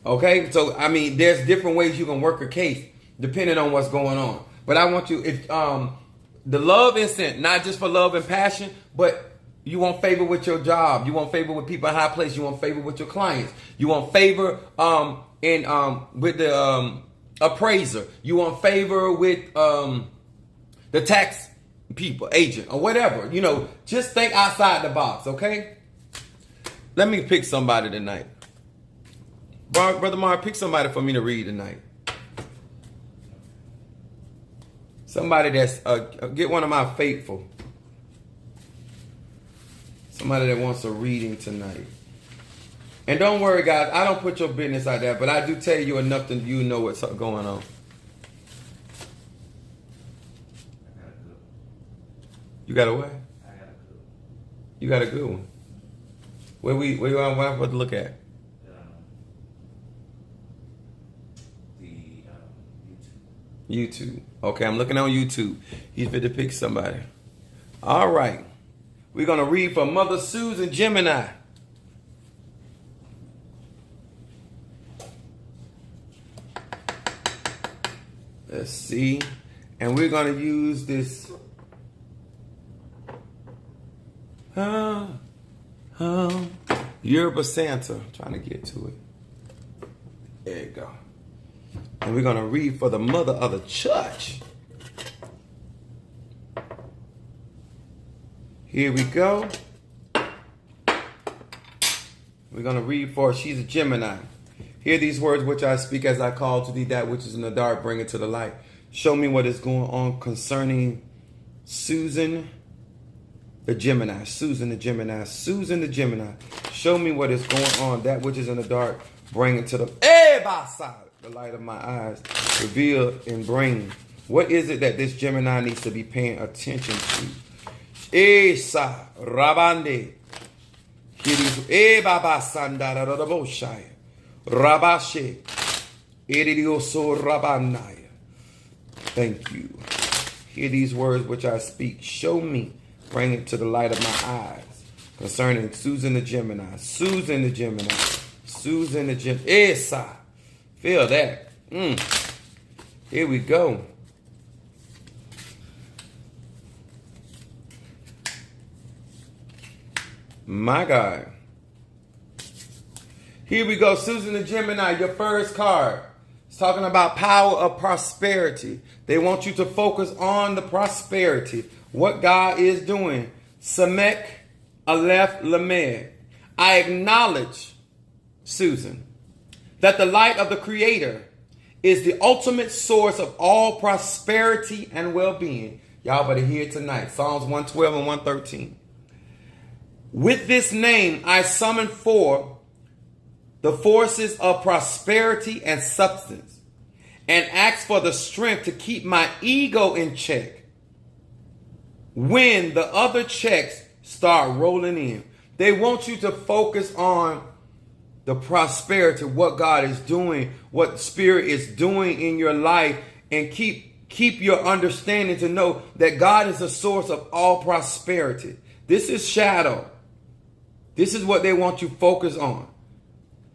Okay, so I mean, there's different ways you can work a case depending on what's going on. But I want you, if the love instant, not just for love and passion, but you want favor with your job. You want favor with people in high place. You want favor with your clients. You want favor with the appraiser. You want favor with the tax people, agent, or whatever. You know, just think outside the box, okay? Let me pick somebody tonight. Brother Mark, pick somebody for me to read tonight. Somebody that's, get one of my faithful. Somebody that wants a reading tonight. And don't worry, guys, I don't put your business out there, but I do tell you enough to you know what's going on. You got a what? I got a good one. You got a good one. Where you want to look at? YouTube. Okay, I'm looking on YouTube. He's fit to pick somebody. All right. We're going to read for Mother Susan Gemini. Let's see. And we're going to use this. Yerba Santa. I'm trying to get to it. There you go. And we're going to read for the mother of the church. Here we go. We're going to read for, she's a Gemini. Hear these words which I speak as I call to thee that which is in the dark, bring it to the light. Show me what is going on concerning Susan the Gemini. Susan the Gemini. Susan the Gemini. Show me what is going on. That which is in the dark, bring it to the light of my eyes. Reveal and bring. What is it that this Gemini needs to be paying attention to? Esa Rabande. Baba Sandara Raboshaya. Rabashe. Edioso Rabanaya. Thank you. Hear these words which I speak. Show me. Bring it to the light of my eyes. Concerning Susan the Gemini. Susan the Gemini. Susan the Gemini. Esa. Feel that. Here we go. My God. Here we go. Susan the Gemini, your first card. It's talking about power of prosperity. They want you to focus on the prosperity. What God is doing. Samek Aleph Lamed. I acknowledge, Susan, that the light of the Creator is the ultimate source of all prosperity and well-being. Y'all better hear it tonight. Psalms 112 and 113. With this name, I summon forth the forces of prosperity and substance and ask for the strength to keep my ego in check when the other checks start rolling in. They want you to focus on the prosperity, what God is doing, what Spirit is doing in your life, and keep your understanding to know that God is the source of all prosperity. This is shadow. This is what they want you focused on.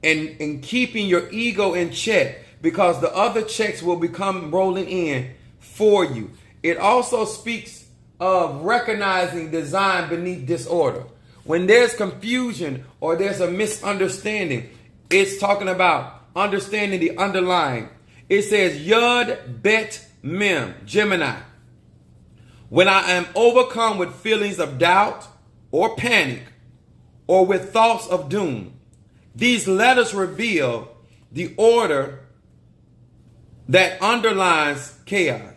And keeping your ego in check, because the other checks will become rolling in for you. It also speaks of recognizing design beneath disorder. When there's confusion or there's a misunderstanding, it's talking about understanding the underlying. It says Yud Bet Mem, Gemini. When I am overcome with feelings of doubt or panic or with thoughts of doom, these letters reveal the order that underlies chaos.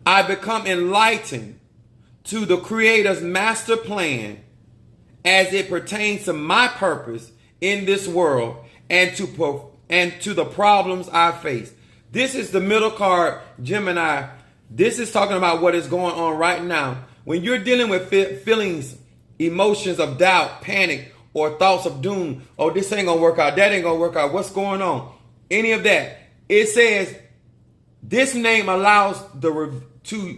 I become enlightened to the Creator's master plan as it pertains to my purpose in this world and to the problems I face. This is the middle card, Gemini. This is talking about what is going on right now. When you're dealing with feelings, emotions of doubt, panic, or thoughts of doom, oh, this ain't gonna work out, that ain't gonna work out, what's going on? Any of that. It says this name allows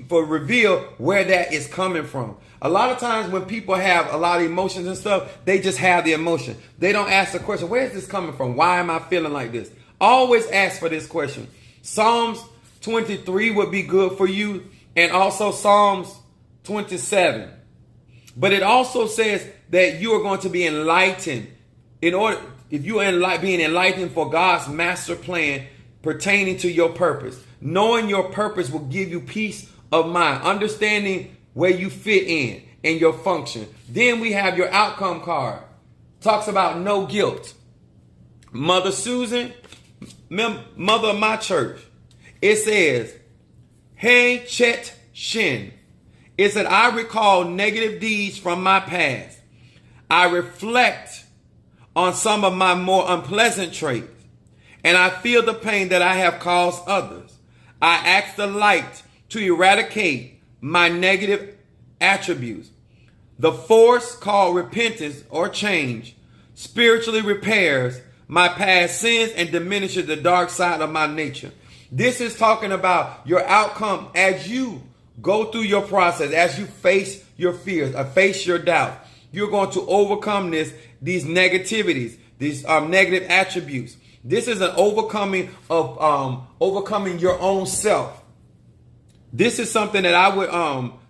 for reveal where that is coming from. A lot of times when people have a lot of emotions and stuff, they just have the emotion. They don't ask the question, where is this coming from? Why am I feeling like this? Always ask for this question. Psalms 23 would be good for you, and also Psalms 27. But it also says that you are going to be enlightened. If you are being enlightened for God's master plan pertaining to your purpose. Knowing your purpose will give you peace of mind. Understanding where you fit in and your function. Then we have your outcome card. Talks about no guilt. Mother Susan, mother of my church. It says, Hey Chet Shin. It said, I recall negative deeds from my past. I reflect on some of my more unpleasant traits, and I feel the pain that I have caused others. I ask the light to eradicate my negative attributes. The force called repentance or change spiritually repairs my past sins and diminishes the dark side of my nature. This is talking about your outcome as you go through your process, as you face your fears, face your doubts. You're going to overcome these negativities, these negative attributes. This is an overcoming of overcoming your own self. This is something that I would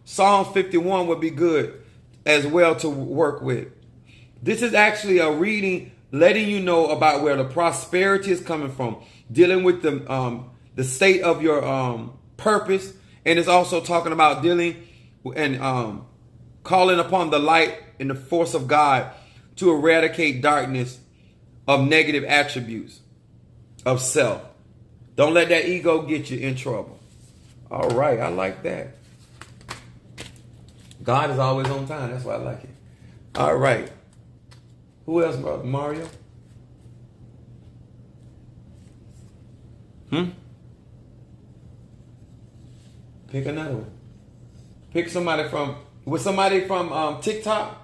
Psalm 51 would be good as well to work with. This is actually a reading letting you know about where the prosperity is coming from, dealing with the state of your purpose, and it's also talking about dealing and calling upon the light and the force of God to eradicate darkness of negative attributes of self. Don't let that ego get you in trouble. All right, I like that. God is always on time. That's why I like it. All right. Who else, Mario? Pick another one. Pick somebody from TikTok.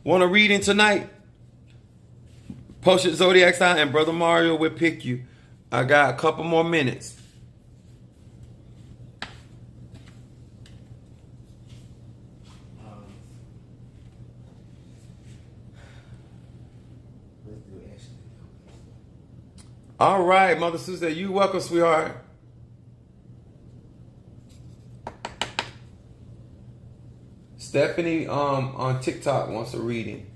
Want to read in tonight? Post your zodiac sign and Brother Mario will pick you. I got a couple more minutes. Let's do Ashley. All right, Mother Susan, you welcome, sweetheart. Stephanie on TikTok wants a reading.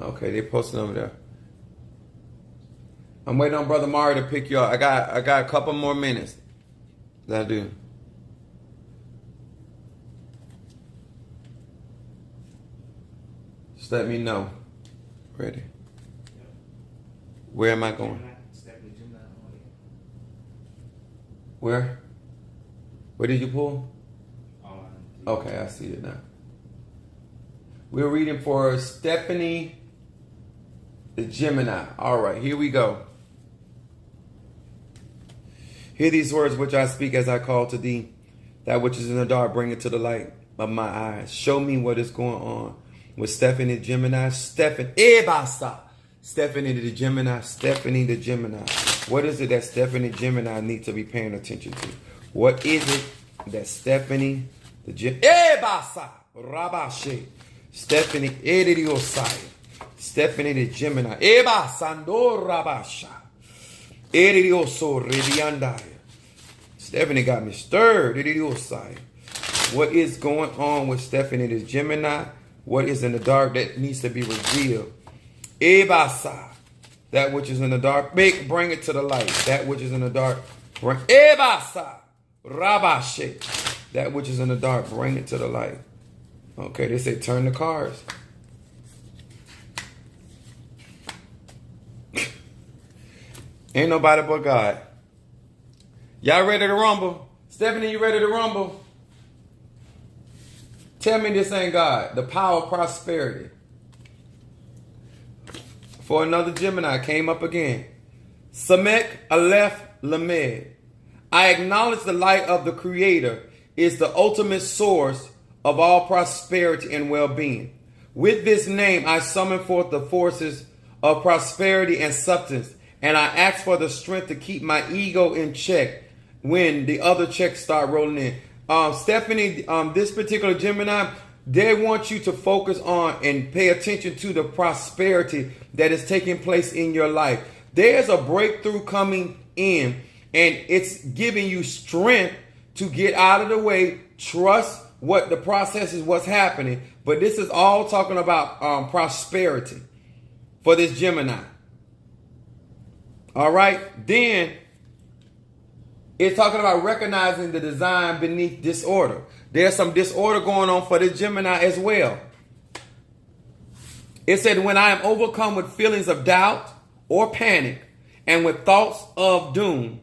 Okay, they posting over there. I'm waiting on Brother Mario to pick you up. I got a couple more minutes. That I do. Just let me know. Ready? Where am I going? Where? Where did you pull? Okay, I see it now. We're reading for Stephanie the Gemini. All right, here we go. Hear these words which I speak as I call to thee. That which is in the dark, bring it to the light of my eyes. Show me what is going on with Stephanie the Gemini. Stephanie the Gemini. Stephanie the Gemini. What is it that Stephanie Gemini needs to be paying attention to? What is it that Stephanie the Gemini? Stephanie Ediosai. Stephanie the Gemini. Eba Sando Rabasha. Edioso Rediandaya. Stephanie got me stirred. Ediosai. What is going on with Stephanie the Gemini? What is in the dark that needs to be revealed? Ebasa. That which is in the dark, bring it to the light. That which is in the dark, bring Ebasa. Rabashe. That which is in the dark, bring it to the light. Okay, they say turn the cards. Ain't nobody but God. Y'all ready to rumble? Stephanie, you ready to rumble? Tell me this ain't God. The power of prosperity. For another Gemini came up again. Samek Aleph Lamed. I acknowledge the light of the Creator is the ultimate source of all prosperity and well-being. With this name, I summon forth the forces of prosperity and substance, and I ask for the strength to keep my ego in check when the other checks start rolling in. Stephanie, this particular Gemini, they want you to focus on and pay attention to the prosperity that is taking place in your life. There's a breakthrough coming in, and it's giving you strength to get out of the way. Trust what the process is, what's happening. But this is all talking about prosperity for this Gemini. All right. Then it's talking about recognizing the design beneath disorder. There's some disorder going on for this Gemini as well. It said, when I am overcome with feelings of doubt or panic and with thoughts of doom,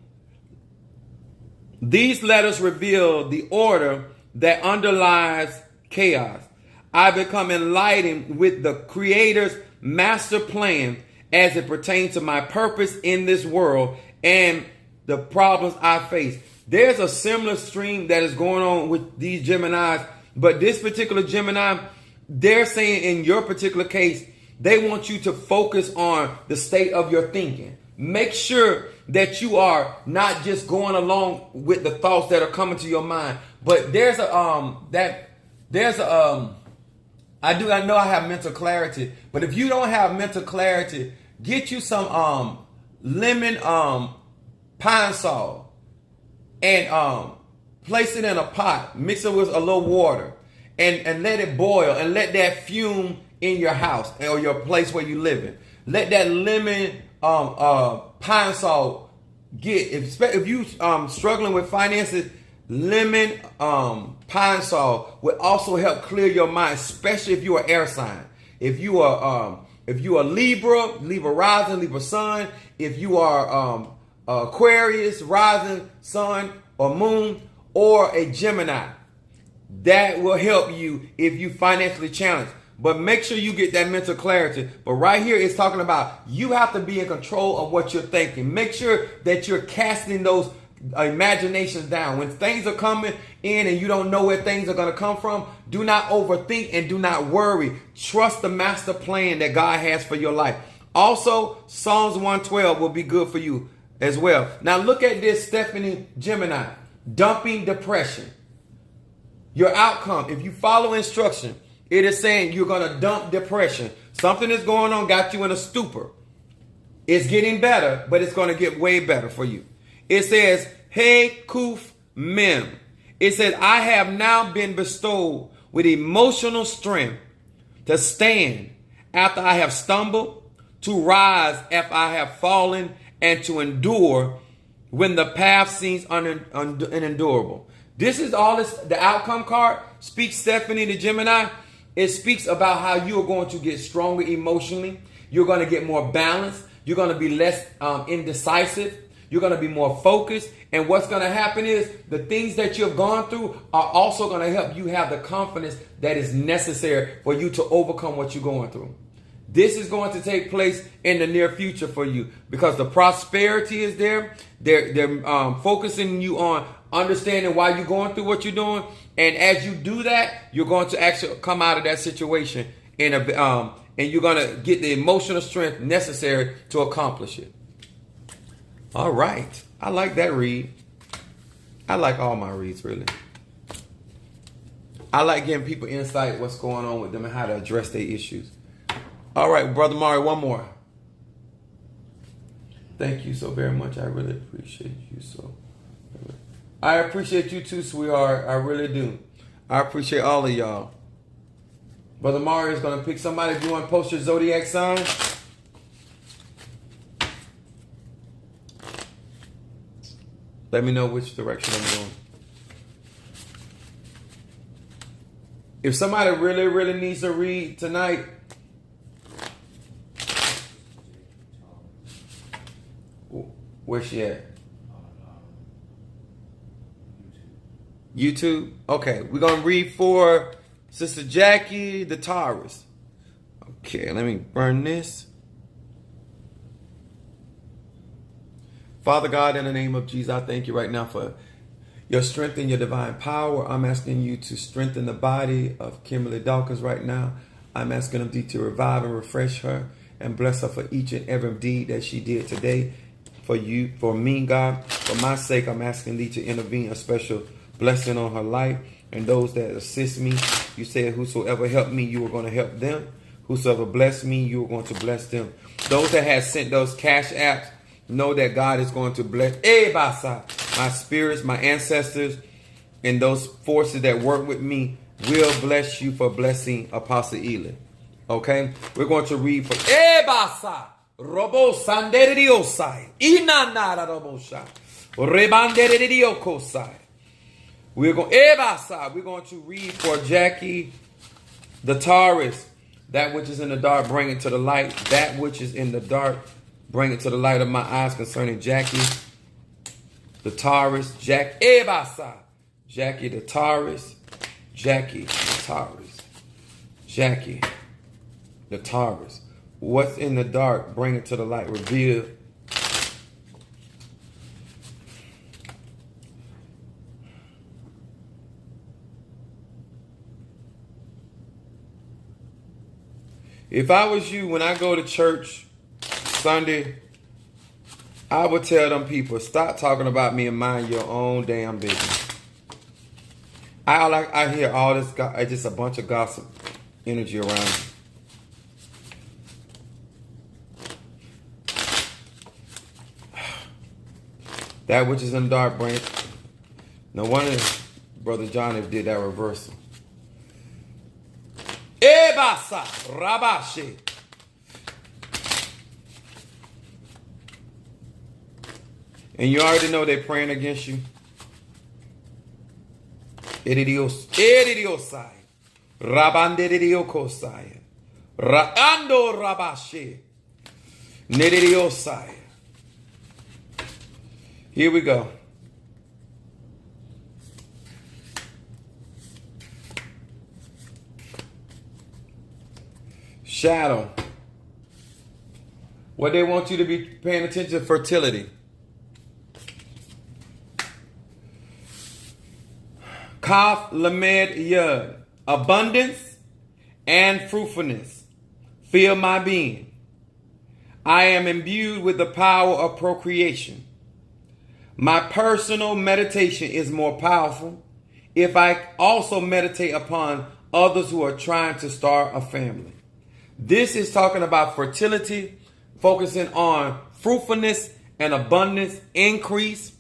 these letters reveal the order that underlies chaos. I become enlightened with the Creator's master plan as it pertains to my purpose in this world and the problems I face. There's a similar stream that is going on with these Geminis, but this particular Gemini, they're saying in your particular case, they want you to focus on the state of your thinking. Make sure that you are not just going along with the thoughts that are coming to your mind, but I know I have mental clarity, but if you don't have mental clarity, get you some lemon pine salt and place it in a pot, mix it with a little water, and let it boil, and let that fume in your house or your place where you live in. Let that lemon pine salt if you struggling with finances, lemon pine salt will also help clear your mind, especially if you're an air sign. If you are Libra rising, Libra sun, if you are Aquarius rising sun or moon, or a Gemini, that will help you if you financially challenged. But make sure you get that mental clarity. But right here, it's talking about you have to be in control of what you're thinking. Make sure that you're casting those imaginations down. When things are coming in and you don't know where things are going to come from, do not overthink and do not worry. Trust the master plan that God has for your life. Also, Psalms 112 will be good for you as well. Now look at this, Stephanie Gemini. Dumping depression. Your outcome, if you follow instruction, it is saying you're going to dump depression. Something is going on, got you in a stupor. It's getting better, but it's going to get way better for you. It says, Hey Kuf Mem. It says, I have now been bestowed with emotional strength to stand after I have stumbled, to rise after I have fallen, and to endure when the path seems unendurable. This is all this, the outcome card speaks, Stephanie, the Gemini. It speaks about how you are going to get stronger emotionally. You're going to get more balanced. You're going to be less indecisive. You're going to be more focused. And what's going to happen is the things that you've gone through are also going to help you have the confidence that is necessary for you to overcome what you're going through. This is going to take place in the near future for you because the prosperity is there. They're focusing you on understanding why you're going through what you're doing. And as you do that, you're going to actually come out of that situation and you're going to get the emotional strength necessary to accomplish it. All right. I like that read. I like all my reads, really. I like giving people insight what's going on with them and how to address their issues. All right, Brother Mario, one more. Thank you so very much. I really appreciate you so. I appreciate you too, sweetheart. I really do. I appreciate all of y'all. Brother Mario is going to pick somebody. If you want to post your zodiac sign. Let me know which direction I'm going. If somebody really, really needs to read tonight, where's she at? YouTube? Okay, we're going to read for Sister Jackie, the Taurus. Okay, let me burn this. Father God, in the name of Jesus, I thank you right now for your strength and your divine power. I'm asking you to strengthen the body of Kimberly Dawkins right now. I'm asking thee to revive and refresh her and bless her for each and every deed that she did today. For you, for me, God, for my sake, I'm asking thee to intervene a special blessing on her life and those that assist me. You said, whosoever helped me, you were going to help them. Whosoever blessed me, you were going to bless them. Those that have sent those cash apps, know that God is going to bless my spirits, my ancestors, and those forces that work with me will bless you for blessing Apostle Ely. Okay? We're going to read for Robo Sanderiosai. Inanara Robosha. Rebanderiosai. We're going to read for Jackie, the Taurus. That which is in the dark, bring it to the light. That which is in the dark, bring it to the light of my eyes concerning Jackie, the Taurus. Jackie the Taurus. Jackie the Taurus. Jackie the Taurus. What's in the dark, bring it to the light. Reveal. If I was you, when I go to church Sunday, I would tell them people, stop talking about me and mind your own damn business. I hear all this, just a bunch of gossip energy around me. That which is in the dark, bring it. No wonder Brother Johnny did that reversal. Ebasa Rabashe. And you already know they're praying against you. Edidiosai. Rabandedidiokosai. Raando Rabashe. Nedidiosai. Here we go. Shadow. What they want you to be paying attention to, fertility. Kaf Lamed Yud. Abundance and fruitfulness. Fill my being. I am imbued with the power of procreation. My personal meditation is more powerful if I also meditate upon others who are trying to start a family. This is talking about fertility, focusing on fruitfulness and abundance, increase.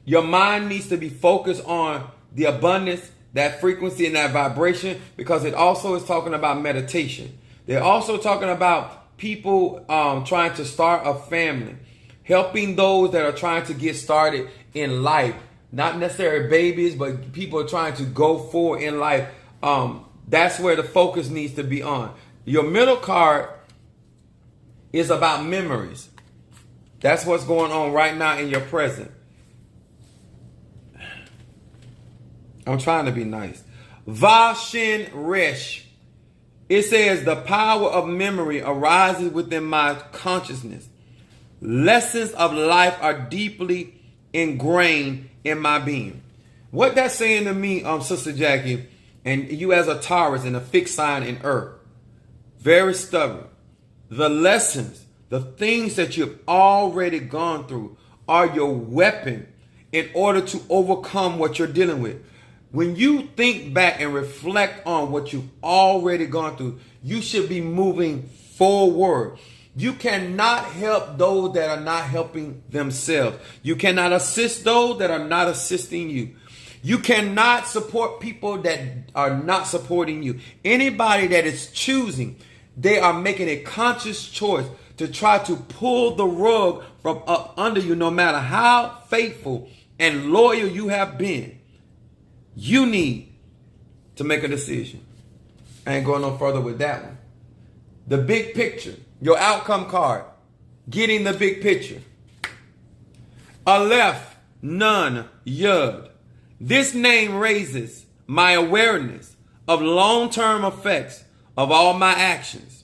Your mind needs to be focused on the abundance, that frequency and that vibration, because it also is talking about meditation. They're also talking about people trying to start a family, helping those that are trying to get started in life. Not necessarily babies, but people are trying to go forward in life. That's where the focus needs to be on. Your middle card is about memories. That's what's going on right now in your present. I'm trying to be nice. Va Shin Resh. It says the power of memory arises within my consciousness. Lessons of life are deeply ingrained in my being. What that's saying to me, Sister Jackie, and you as a Taurus and a fixed sign in Earth, very stubborn. The lessons, the things that you've already gone through are your weapon in order to overcome what you're dealing with. When you think back and reflect on what you've already gone through, you should be moving forward. You cannot help those that are not helping themselves. You cannot assist those that are not assisting you. You cannot support people that are not supporting you. Anybody that is choosing, they are making a conscious choice to try to pull the rug from up under you, no matter how faithful and loyal you have been. You need to make a decision. I ain't going no further with that one. The big picture, your outcome card, getting the big picture. Aleph, Nun, Yud. This name raises my awareness of long-term effects of all my actions.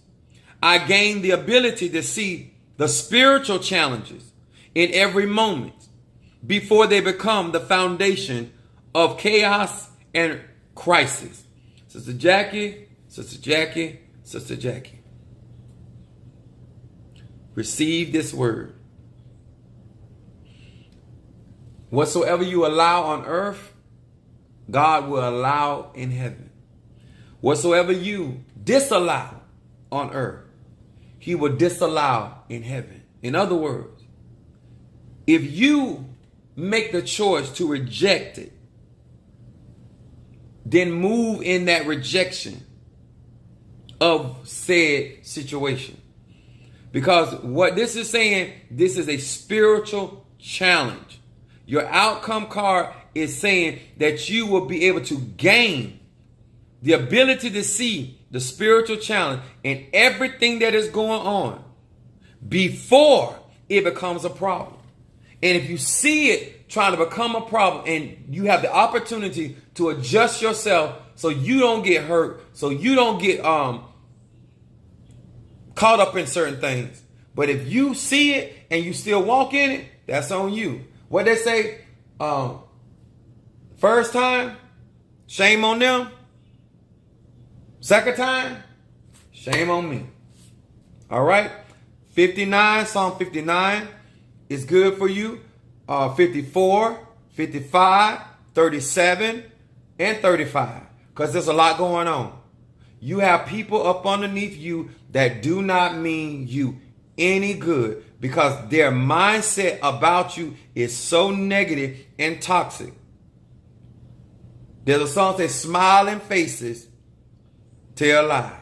I gain the ability to see the spiritual challenges in every moment before they become the foundation of chaos and crisis. Sister Jackie, Sister Jackie, Sister Jackie. Receive this word. Whatsoever you allow on earth, God will allow in heaven. Whatsoever you disallow on earth, He will disallow in heaven. In other words, if you make the choice to reject it, then move in that rejection of said situation. Because what this is saying, this is a spiritual challenge. Your outcome card is saying that you will be able to gain the ability to see the spiritual challenge and everything that is going on before it becomes a problem. And if you see it trying to become a problem and you have the opportunity to adjust yourself so you don't get hurt, so you don't get caught up in certain things. But if you see it and you still walk in it, that's on you. What they say, first time, shame on them. Second time, shame on me. All right. 59, Psalm 59 is good for you. 54, 55, 37, and 35. Because there's a lot going on. You have people up underneath you that do not mean you any good because their mindset about you is so negative and toxic. There's a song that says, smiling faces tell lies.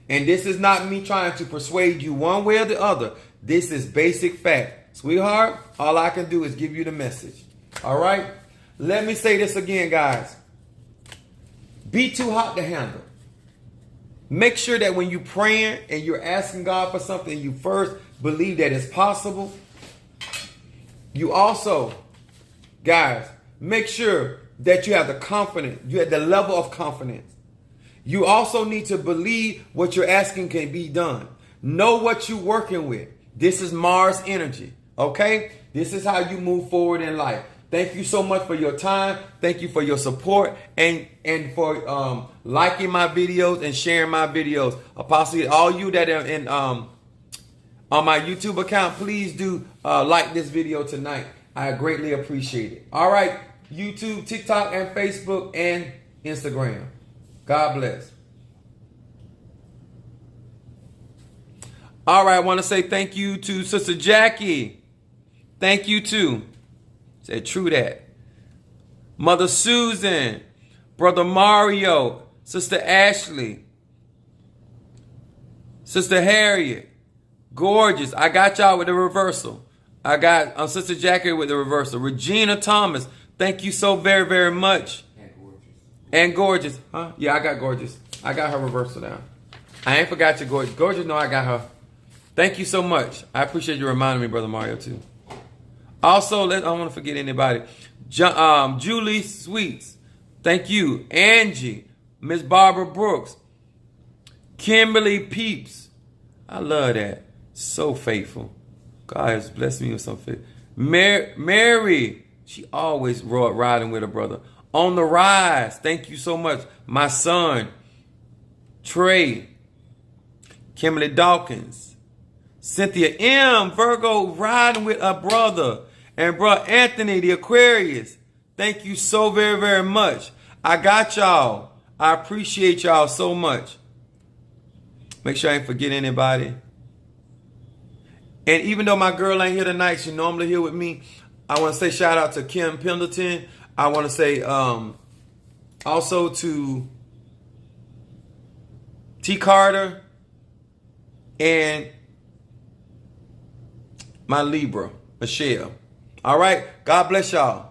And this is not me trying to persuade you one way or the other. This is basic fact. Sweetheart, all I can do is give you the message. All right? Let me say this again, guys. Be too hot to handle. Make sure that when you're praying and you're asking God for something, you first believe that it's possible. You also, guys, make sure that you have the confidence, you have the level of confidence. You also need to believe what you're asking can be done. Know what you're working with. This is Mars energy, okay? This is how you move forward in life. Thank you so much for your time. Thank you for your support and for liking my videos and sharing my videos. Apostle, all you that are in on my YouTube account, please do like this video tonight. I greatly appreciate it. All right, YouTube, TikTok, and Facebook, and Instagram. God bless. All right, I want to say thank you to Sister Jackie. Thank you too. Said true that. Mother Susan, Brother Mario, Sister Ashley, Sister Harriet, gorgeous. I got y'all with the reversal. I got Sister Jackie with the reversal. Regina Thomas, thank you so very, very much. And gorgeous. And gorgeous. Huh? Yeah, I got gorgeous. I got her reversal down. I ain't forgot you, gorgeous. Gorgeous, no, I got her. Thank you so much. I appreciate you reminding me, Brother Mario, too. Also, I don't want to forget anybody. Julie Sweets, thank you. Angie, Miss Barbara Brooks, Kimberly Peeps. I love that. So faithful. God has blessed me with some faith. Mary, she always riding with her brother. On the Rise, thank you so much. My son, Trey, Kimberly Dawkins, Cynthia M. Virgo riding with a brother. And bro Anthony, the Aquarius. Thank you so very, very much. I got y'all. I appreciate y'all so much. Make sure I ain't forget anybody. And even though my girl ain't here tonight, she normally here with me. I want to say shout out to Kim Pendleton. I want to say also to T. Carter and my Libra, Michelle. All right. God bless y'all.